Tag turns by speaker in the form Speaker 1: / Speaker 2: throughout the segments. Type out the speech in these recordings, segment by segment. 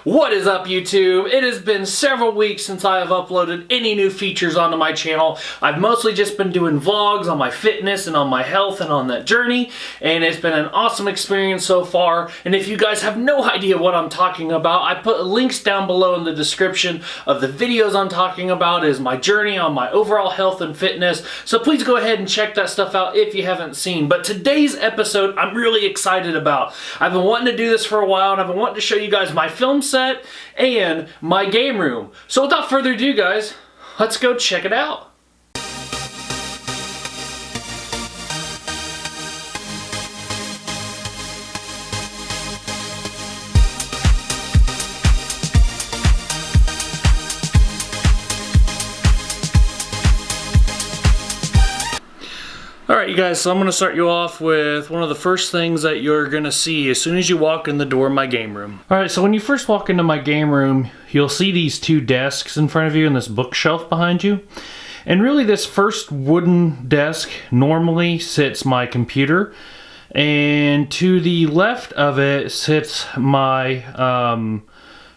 Speaker 1: What is up, YouTube? It has been several weeks since I have uploaded any new features onto my channel. I've mostly just been doing vlogs on my fitness and on my health and on that journey, and it's been an awesome experience so far. And if you guys have no idea what I'm talking about, I put links down below in the description of the videos I'm talking about is my journey on my overall health and fitness. So please go ahead and check that stuff out if you haven't seen. But today's episode I'm really excited about. I've been wanting to do this for a while, and I've been wanting to show you guys my film set and my game room. So without further ado, guys, let's go check it out. Alright, you guys, so I'm going to start you off with one of the first things that you're going to see as soon as you walk in the door of my game room. Alright, so when you first walk into my game room, you'll see these two desks in front of you and this bookshelf behind you. And really this first wooden desk normally sits my computer, and to the left of it sits my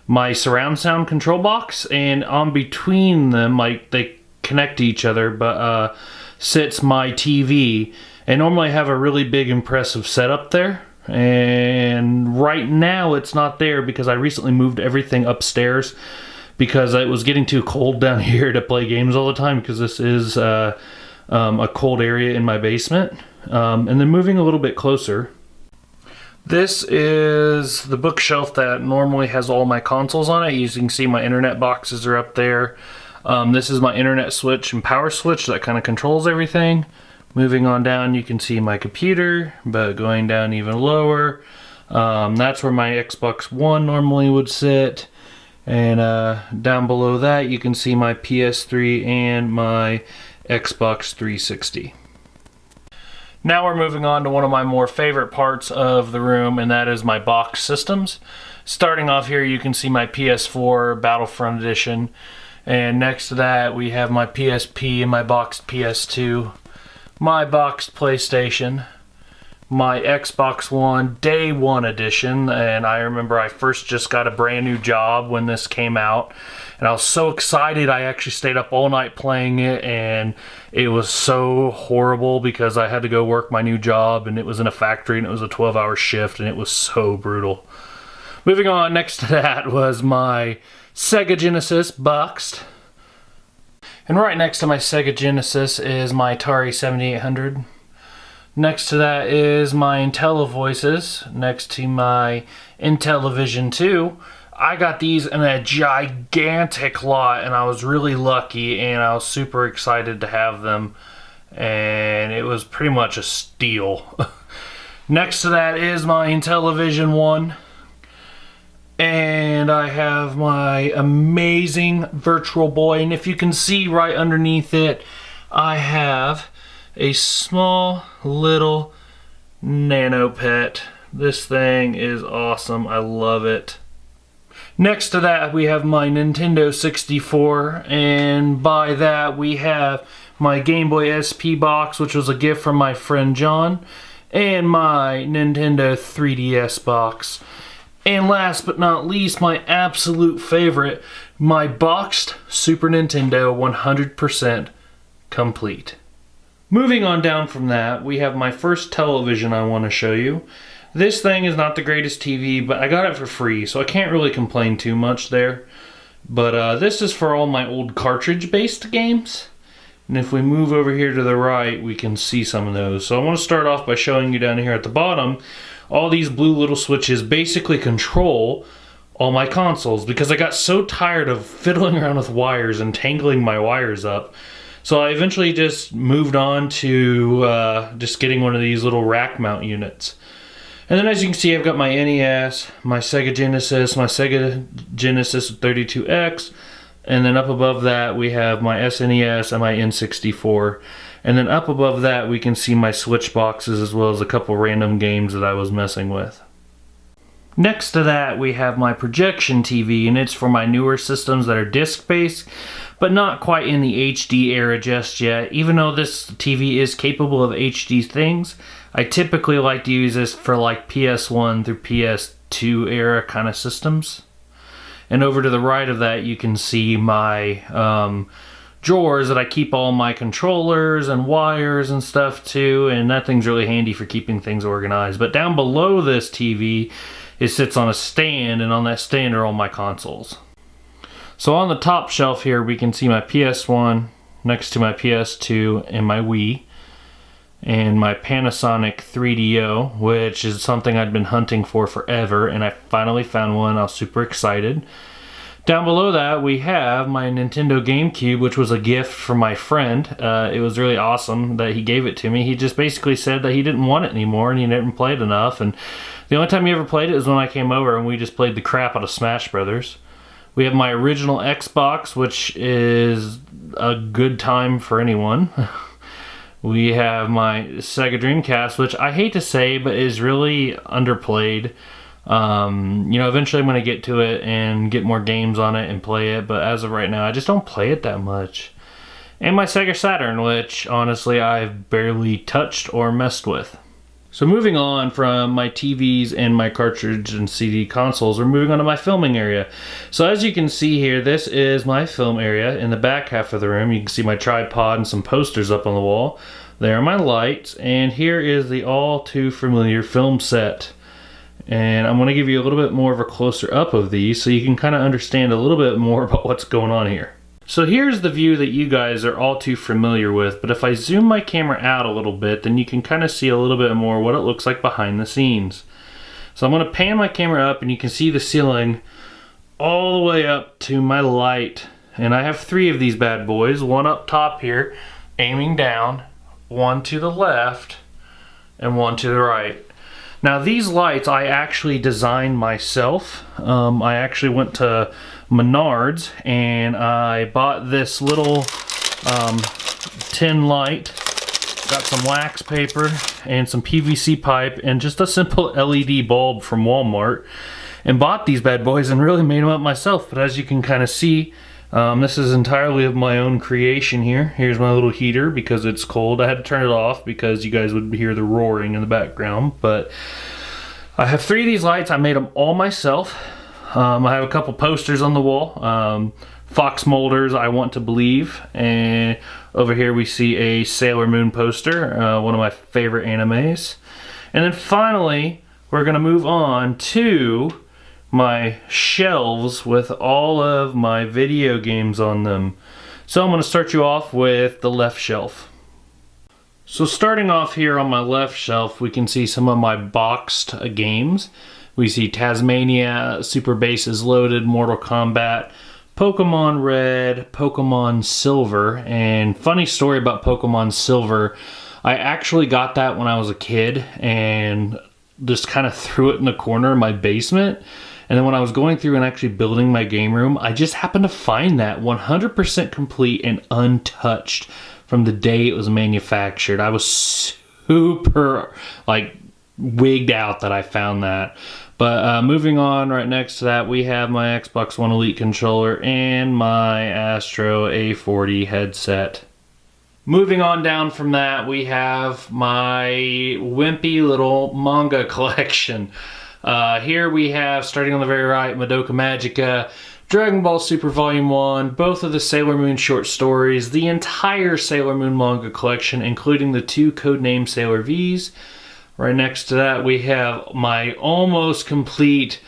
Speaker 1: my surround sound control box, and on between them, like they connect to each other, but sits my TV, and normally I have a really big impressive setup there, and right now it's not there because I recently moved everything upstairs because it was getting too cold down here to play games all the time, because this is a cold area in my basement. And then moving a little bit closer, this is the bookshelf that normally has all my consoles on it. You can see my internet boxes are up there. This is my internet switch and power switch that kind of controls everything. Moving on down, you can see my computer, but going down even lower, that's where my Xbox One normally would sit. And down below that, you can see my PS3 and my Xbox 360. Now we're moving on to one of my more favorite parts of the room, and that is my box systems. Starting off here, you can see my PS4 Battlefront Edition. And next to that, we have my PSP and my boxed PS2, my boxed PlayStation, my Xbox One Day One Edition. And I remember I first just got a brand new job when this came out, and I was so excited I actually stayed up all night playing it, and it was so horrible because I had to go work my new job, and it was in a factory, and it was a 12-hour shift, and it was so brutal. Moving on, next to that was my Sega Genesis boxed. And right next to my Sega Genesis is my Atari 7800. Next to that is my IntelliVoices. Next to my Intellivision 2. I got these in a gigantic lot, and I was really lucky, and I was super excited to have them. And it was pretty much a steal. Next to that is my Intellivision 1. And I have my amazing Virtual Boy, and if you can see right underneath it, I have a small little Nano Pet. This thing is awesome. I love it. Next to that, we have my Nintendo 64, and by that we have my Game Boy SP box, which was a gift from my friend John, and my Nintendo 3DS box. And last but not least, my absolute favorite, my boxed Super Nintendo 100% complete. Moving on down from that, we have my first television I want to show you. This thing is not the greatest TV, but I got it for free, so I can't really complain too much there. But this is for all my old cartridge-based games. And if we move over here to the right, we can see some of those. So I want to start off by showing you down here at the bottom. All these blue little switches basically control all my consoles, because I got so tired of fiddling around with wires and tangling my wires up. So I eventually just moved on to just getting one of these little rack mount units. And then as you can see, I've got my NES, my Sega Genesis, my Sega Genesis 32X, and then up above that we have my SNES and my N64. And then up above that we can see my Switch boxes, as well as a couple random games that I was messing with. Next to that we have my projection TV, and it's for my newer systems that are disc-based, but not quite in the HD era just yet. Even though this TV is capable of HD things, I typically like to use this for like PS1 through PS2 era kind of systems. And over to the right of that, you can see my drawers that I keep all my controllers and wires and stuff too, and that thing's really handy for keeping things organized. But down below this TV, it sits on a stand, and on that stand are all my consoles. So on the top shelf here, we can see my PS1 next to my PS2 and my Wii, and my Panasonic 3DO, which is something I'd been hunting for forever, and I finally found one. I was super excited. Down below that, we have my Nintendo GameCube, which was a gift from my friend. It was really awesome that he gave it to me. He just basically said that he didn't want it anymore and he didn't play it enough. And the only time he ever played it was when I came over and we just played the crap out of Smash Brothers. We have my original Xbox, which is a good time for anyone. We have my Sega Dreamcast, which I hate to say, but is really underplayed. You know, eventually I'm going to get to it and get more games on it and play it, but as of right now, I just don't play it that much. And my Sega Saturn, which honestly I've barely touched or messed with. So moving on from my TVs and my cartridge and CD consoles, we're moving on to my filming area. So as you can see here, this is my film area. In the back half of the room, you can see my tripod and some posters up on the wall. There are my lights, and here is the all too familiar film set. And I'm going to give you a little bit more of a closer up of these so you can kind of understand a little bit more about what's going on here. So here's the view that you guys are all too familiar with, but if I zoom my camera out a little bit, then you can kind of see a little bit more what it looks like behind the scenes. So I'm going to pan my camera up and you can see the ceiling all the way up to my light. And I have 3 of these bad boys, one up top here, aiming down, one to the left, and one to the right. Now these lights I actually designed myself. I actually went to Menards and I bought this little tin light, got some wax paper and some PVC pipe and just a simple LED bulb from Walmart, and bought these bad boys and really made them up myself. But as you can kind of see, this is entirely of my own creation here. Here's my little heater because it's cold. I had to turn it off because you guys would hear the roaring in the background. But I have 3 of these lights. I made them all myself. I have a couple posters on the wall. Fox Mulder's I Want to Believe. And over here we see a Sailor Moon poster, one of my favorite animes. And then finally, we're going to move on to my shelves with all of my video games on them. So I'm going to start you off with the left shelf. So starting off here on my left shelf, we can see some of my boxed games. We see Tasmania, Super Bases Loaded, Mortal Kombat, Pokemon Red, Pokemon Silver. And funny story about Pokemon Silver, I actually got that when I was a kid and just kind of threw it in the corner of my basement. And then when I was going through and actually building my game room, I just happened to find that 100% complete and untouched from the day it was manufactured. I was super wigged out that I found that. But moving on, right next to that, we have my Xbox One Elite controller and my Astro A40 headset. Moving on down from that, we have my wimpy little manga collection. Here we have, starting on the very right, Madoka Magica, Dragon Ball Super Volume 1, both of the Sailor Moon short stories, the entire Sailor Moon manga collection, including the 2 codename Sailor V's. Right next to that, we have my almost complete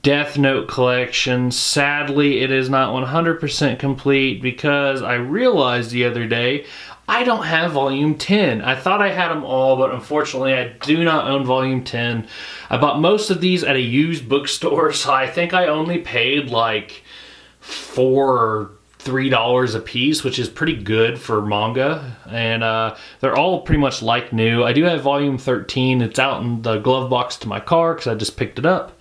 Speaker 1: Death Note collection. Sadly, it is not 100% complete because I realized the other day I don't have Volume 10. I thought I had them all, but unfortunately I do not own Volume 10. I bought most of these at a used bookstore, so I think I only paid like $4 or $3 a piece, which is pretty good for manga. And they're all pretty much like new. I do have Volume 13. It's out in the glove box to my car because I just picked it up.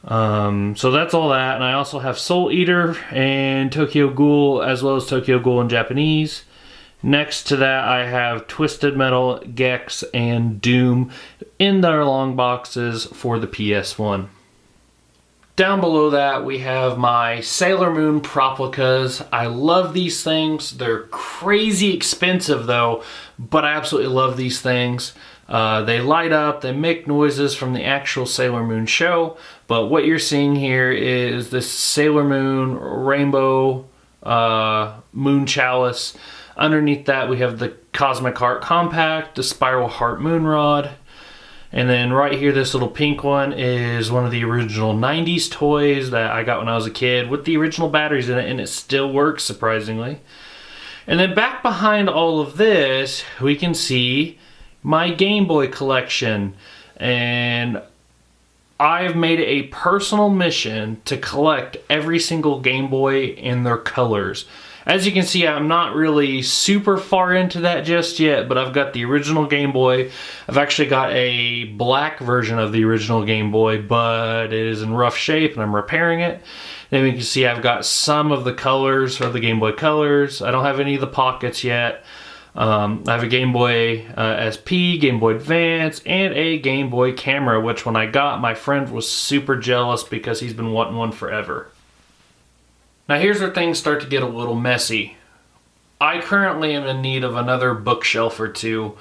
Speaker 1: So that's all that. And I also have Soul Eater and Tokyo Ghoul, as well as Tokyo Ghoul in Japanese. Next to that, I have Twisted Metal, Gex, and Doom in their long boxes for the PS1. Down below that, we have my Sailor Moon Proplicas. I love these things. They're crazy expensive though, but I absolutely love these things. They light up, they make noises from the actual Sailor Moon show, but what you're seeing here is this Sailor Moon rainbow moon chalice. Underneath that we have the Cosmic Heart Compact, the Spiral Heart Moon Rod, and then right here this little pink one is one of the original 90s toys that I got when I was a kid with the original batteries in it, and it still works surprisingly. And then back behind all of this we can see my Game Boy collection, and I've made it a personal mission to collect every single Game Boy in their colors. As you can see, I'm not really super far into that just yet, but I've got the original Game Boy. I've actually got a black version of the original Game Boy, but it is in rough shape and I'm repairing it. Then we can see I've got some of the colors of the Game Boy colors. I don't have any of the pockets yet. I have a Game Boy SP, Game Boy Advance, and a Game Boy camera, which when I got, my friend was super jealous because he's been wanting one forever. Now here's where things start to get a little messy. I currently am in need of another bookshelf or two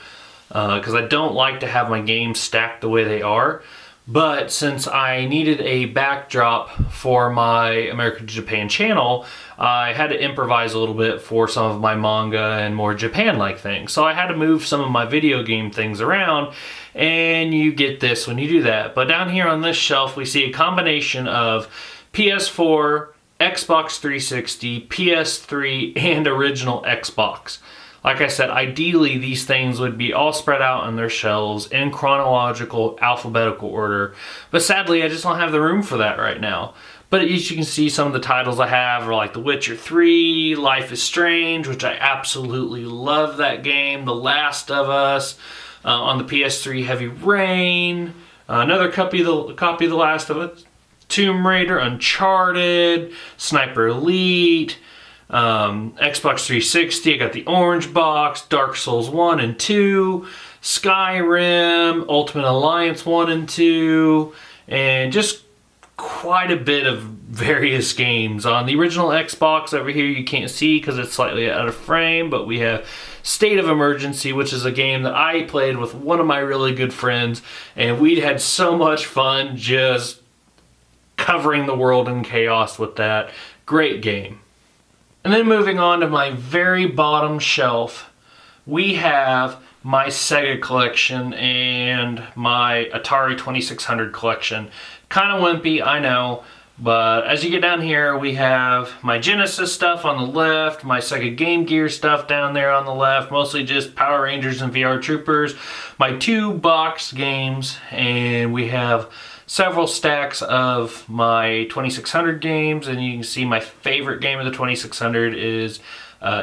Speaker 1: because I don't like to have my games stacked the way they are. But since I needed a backdrop for my American Japan channel, I had to improvise a little bit for some of my manga and more Japan-like things. So I had to move some of my video game things around, and you get this when you do that. But down here on this shelf, we see a combination of PS4, Xbox 360, PS3, and original Xbox. Like I said, ideally these things would be all spread out on their shelves in chronological, alphabetical order. But sadly, I just don't have the room for that right now. But as you can see, some of the titles I have are like The Witcher 3, Life is Strange, which I absolutely love that game, The Last of Us, on the PS3, Heavy Rain, another copy of The Last of Us, Tomb Raider, Uncharted, Sniper Elite, Xbox 360, I got the Orange Box, Dark Souls 1 and 2, Skyrim, Ultimate Alliance 1 and 2, and just quite a bit of various games. On the original Xbox over here you can't see because it's slightly out of frame, but we have State of Emergency, which is a game that I played with one of my really good friends, and we'd had so much fun just covering the world in chaos with that. Great game. And then moving on to my very bottom shelf, we have my Sega collection and my Atari 2600 collection. Kind of wimpy, I know, but as you get down here, we have my Genesis stuff on the left, my Sega Game Gear stuff down there on the left, mostly just Power Rangers and VR Troopers, my 2 box games, and we have several stacks of my 2600 games, and you can see my favorite game of the 2600 is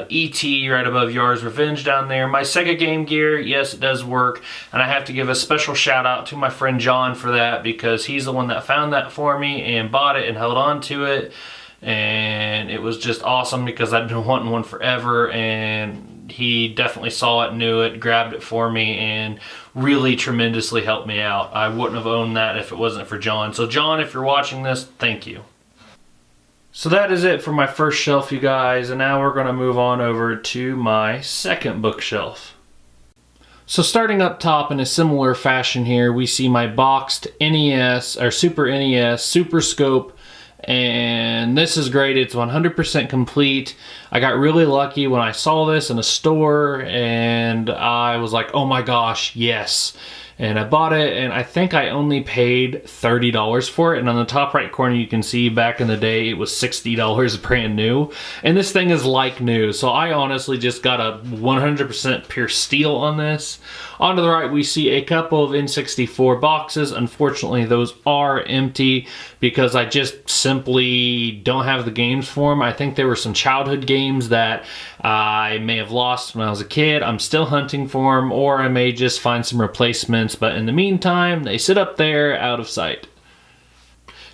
Speaker 1: E.T. right above Yar's Revenge down there. My Sega Game Gear, yes, it does work, and I have to give a special shout out to my friend John for that because he's the one that found that for me and bought it and held on to it, and it was just awesome because I'd been wanting one forever, and he definitely saw it, knew it, grabbed it for me, and really tremendously helped me out. I wouldn't have owned that if it wasn't for John. So John, if you're watching this, thank you. So that is it for my first shelf, you guys, and now we're going to move on over to my second bookshelf. So starting up top in a similar fashion here, we see my boxed NES, or Super NES, Super Scope, and this is great. It's 100% complete. I got really lucky when I saw this in a store and I was like, oh my gosh, yes. And I bought it, and I think I only paid $30 for it. And on the top right corner, you can see back in the day, it was $60 brand new. And this thing is like new. So I honestly just got a 100% pure steal on this. On to the right, we see a couple of N64 boxes. Unfortunately, those are empty because I just simply don't have the games for them. I think there were some childhood games that I may have lost when I was a kid. I'm still hunting for them, or I may just find some replacements. But in the meantime, they sit up there out of sight.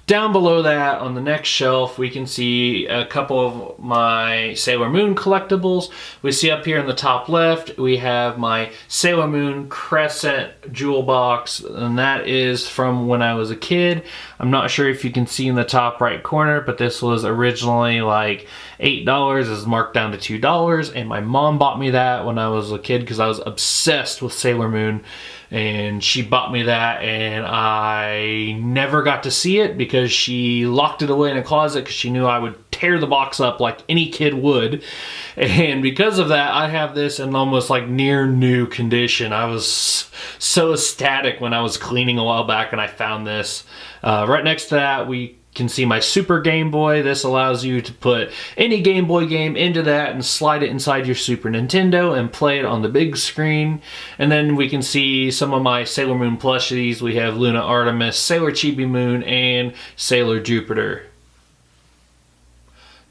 Speaker 1: Down below that, on the next shelf, we can see a couple of my Sailor Moon collectibles. We see up here in the top left, we have my Sailor Moon Crescent jewel box, and that is from when I was a kid. I'm not sure if you can see in the top right corner, but this was originally like $8. It's marked down to $2, and my mom bought me that when I was a kid because I was obsessed with Sailor Moon. and she bought me that, and I never got to see it because she locked it away in a closet because she knew I would tear the box up like any kid would. And because of that, I have this in almost like near new condition. I was so ecstatic when I was cleaning a while back and I found this. Right next to that, we can see my Super Game Boy. This allows you to put any Game Boy game into that and slide it inside your Super Nintendo and play it on the big screen. And then we can see some of my Sailor Moon plushies. We have Luna Artemis, Sailor Chibi Moon, and Sailor Jupiter.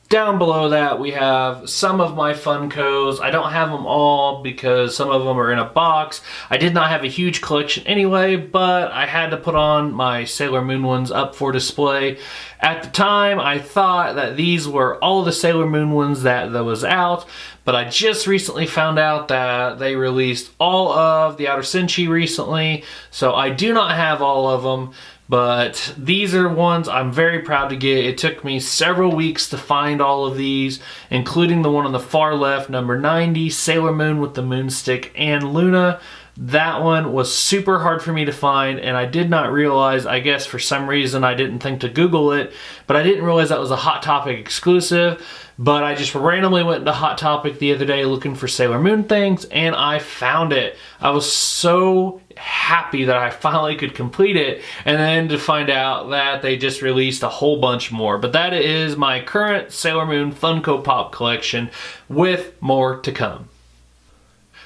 Speaker 1: Down below that, we have some of my Funkos. I don't have them all because some of them are in a box. I did not have a huge collection anyway, but I had to put on my Sailor Moon ones up for display. At the time, I thought that these were all the Sailor Moon ones that was out, but I just recently found out that they released all of the Outer Senshi recently, so I do not have all of them. But these are ones I'm very proud to get. It took me several weeks to find all of these, including the one on the far left, number 90, Sailor Moon with the Moonstick and Luna. That one was super hard for me to find, and I did not realize, I guess for some reason I didn't think to Google it, but I didn't realize that was a Hot Topic exclusive. But I just randomly went into Hot Topic the other day looking for Sailor Moon things, and I found it. I was so happy that I finally could complete it, and then to find out that they just released a whole bunch more. But that is my current Sailor Moon Funko Pop collection, with more to come.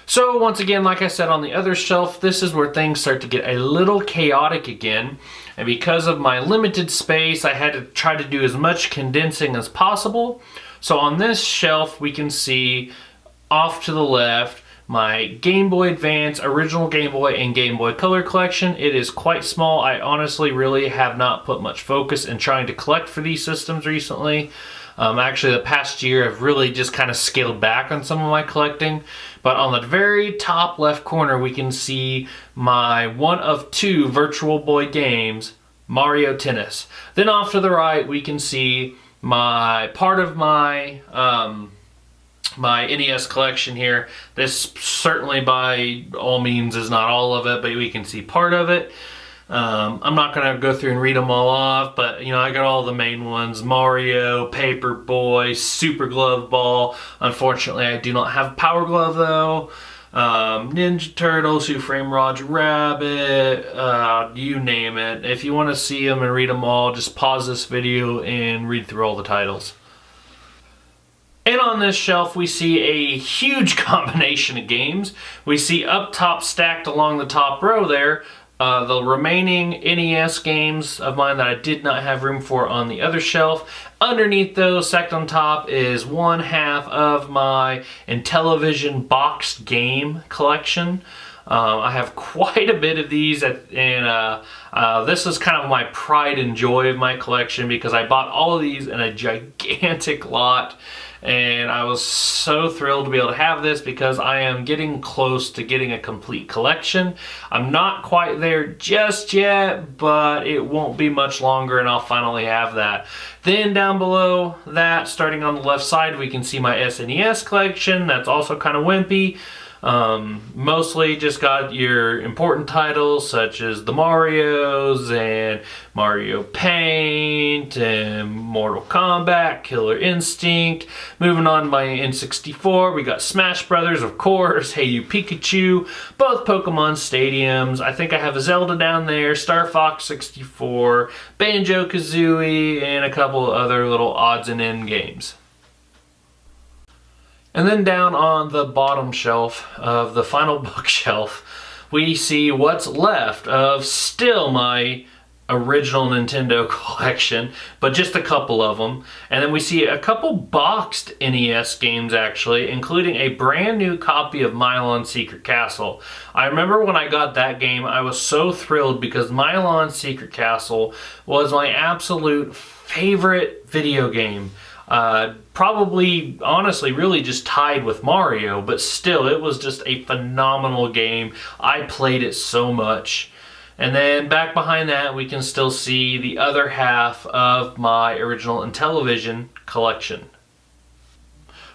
Speaker 1: So once again, like I said on the other shelf, this is where things start to get a little chaotic again. And because of my limited space, I had to try to do as much condensing as possible. So on this shelf, we can see off to the left my Game Boy Advance, original Game Boy, and Game Boy Color collection. It is quite small. I honestly really have not put much focus in trying to collect for these systems recently. Actually, the past year I've really just kind of scaled back on some of my collecting. But on the very top left corner, we can see my one of two Virtual Boy games, Mario Tennis. Then off to the right, we can see my part of my my NES collection here. This certainly by all means is not all of it, but we can see part of it. I'm not going to go through and read them all off, but you know, I got all the main ones: Mario, Paperboy, Super Glove Ball. Unfortunately, I do not have Power Glove though. Ninja Turtles, Who Framed Roger Rabbit, you name it. If you want to see them and read them all, just pause this video and read through all the titles. And on this shelf, we see a huge combination of games. We see up top, stacked along the top row there, the remaining NES games of mine that I did not have room for on the other shelf. Underneath those, stacked on top, is one half of my Intellivision boxed game collection. I have quite a bit of these, and this is kind of my pride and joy of my collection because I bought all of these in a gigantic lot. And I was so thrilled to be able to have this because I am getting close to getting a complete collection. I'm not quite there just yet, but it won't be much longer and I'll finally have that. Then down below that, starting on the left side, we can see my SNES collection. That's also kind of wimpy. Mostly just got your important titles such as the Marios and Mario Paint and Mortal Kombat, Killer Instinct. Moving on to my N64, we got Smash Brothers, of course, Hey You Pikachu, both Pokemon Stadiums. I think I have a Zelda down there, Star Fox 64, Banjo-Kazooie, and a couple of other little odds and end games. And then down on the bottom shelf of the final bookshelf, we see what's left of still my original Nintendo collection, but just a couple of them. And then we see a couple boxed NES games actually, including a brand new copy of Milon Secret Castle. I remember when I got that game, I was so thrilled because Milon Secret Castle was my absolute favorite video game. Probably, honestly, really just tied with Mario, but still, it was just a phenomenal game. I played it so much. And then back behind that, we can still see the other half of my original Intellivision collection.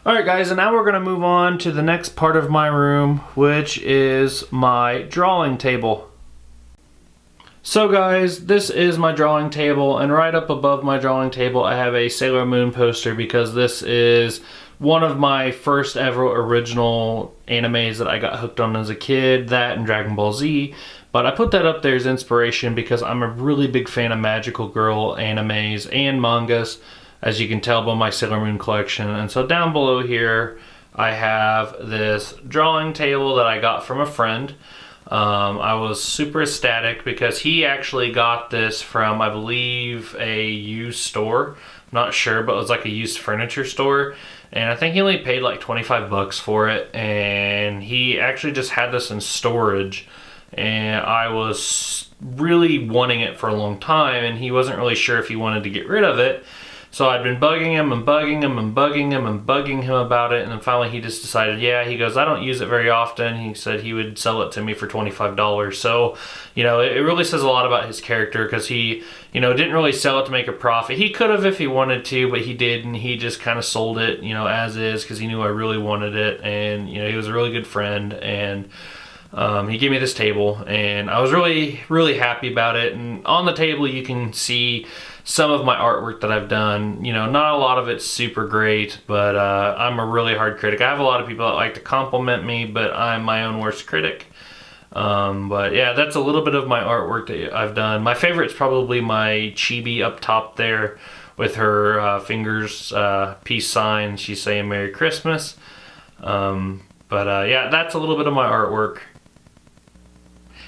Speaker 1: Alright guys, and now we're going to move on to the next part of my room, which is my drawing table. So guys, this is my drawing table, and right up above my drawing table I have a Sailor Moon poster because this is one of my first ever original animes that I got hooked on as a kid, that and Dragon Ball Z. But I put that up there as inspiration because I'm a really big fan of magical girl animes and mangas, as you can tell by my Sailor Moon collection. And so down below here I have this drawing table that I got from a friend. I was super ecstatic because he actually got this from, I believe, a used store. I'm not sure, but it was like a used furniture store. And I think he only paid like 25 bucks for it. And he actually just had this in storage. And I was really wanting it for a long time, and he wasn't really sure if he wanted to get rid of it. So I'd been bugging him and bugging him and bugging him and bugging him about it, and then finally he just decided, yeah, he goes, I don't use it very often. He said he would sell it to me for $25. So, you know, it really says a lot about his character because he, you know, didn't really sell it to make a profit. He could have if he wanted to, but he didn't. He just kind of sold it, you know, as is because he knew I really wanted it, and, you know, he was a really good friend, and he gave me this table, and I was really, really happy about it. And on the table you can see some of my artwork that I've done. You know, not a lot of it's super great, but I'm a really hard critic. I have a lot of people that like to compliment me, but I'm my own worst critic. But yeah, that's a little bit of my artwork that I've done. My favorite's probably my chibi up top there with her fingers, peace sign. She's saying Merry Christmas. Yeah, that's a little bit of my artwork.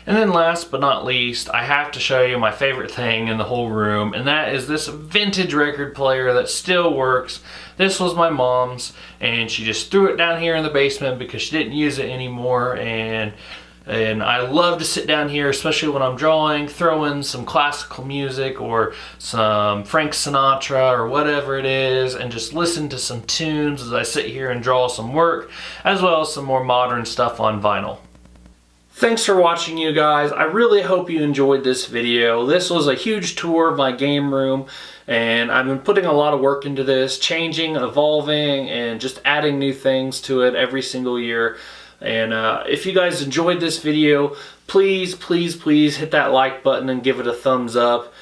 Speaker 1: And then last but not least, I have to show you my favorite thing in the whole room, and that is this vintage record player that still works. This was my mom's, and she just threw it down here in the basement because she didn't use it anymore, and I love to sit down here, especially when I'm drawing, throw in some classical music or some Frank Sinatra or whatever it is, and just listen to some tunes as I sit here and draw some work, as well as some more modern stuff on vinyl. Thanks for watching, you guys. I really hope you enjoyed this video. This was a huge tour of my game room, and I've been putting a lot of work into this, changing, evolving, and just adding new things to it every single year. And if you guys enjoyed this video, please, please, please hit that like button and give it a thumbs up.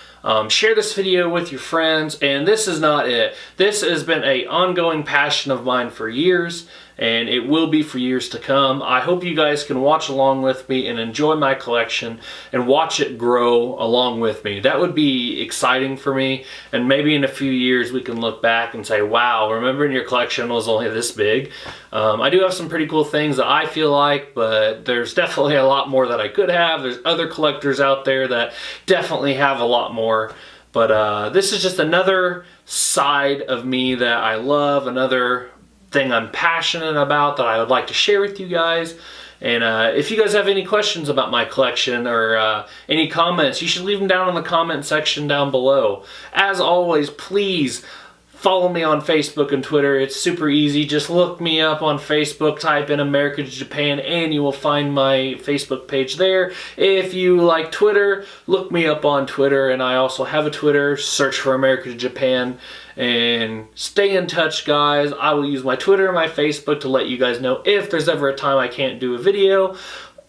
Speaker 1: Share this video with your friends, and this is not it. This has been an ongoing passion of mine for years, and it will be for years to come. I hope you guys can watch along with me and enjoy my collection and watch it grow along with me. That would be exciting for me, and maybe in a few years we can look back and say, wow, remembering your collection was only this big. I do have some pretty cool things that I feel like, but there's definitely a lot more that I could have. There's other collectors out there that definitely have a lot more. But this is just another side of me that I love, another thing I'm passionate about that I would like to share with you guys. And if you guys have any questions about my collection or any comments, you should leave them down in the comment section down below. As always, please follow me on Facebook and Twitter. It's super easy. Just look me up on Facebook, type in America to Japan, and you will find my Facebook page there. If you like Twitter, look me up on Twitter, and I also have a Twitter. Search for America to Japan. And stay in touch, guys. I will use my Twitter and my Facebook to let you guys know if there's ever a time I can't do a video.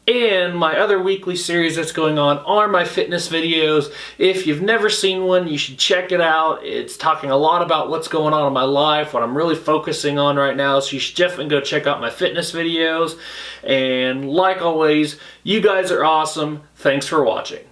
Speaker 1: And my other weekly series that's going on are my fitness videos. If you've never seen one, you should check it out. It's talking a lot about what's going on in my life, what I'm really focusing on right now. So you should definitely go check out my fitness videos. And like always, you guys are awesome. Thanks for watching.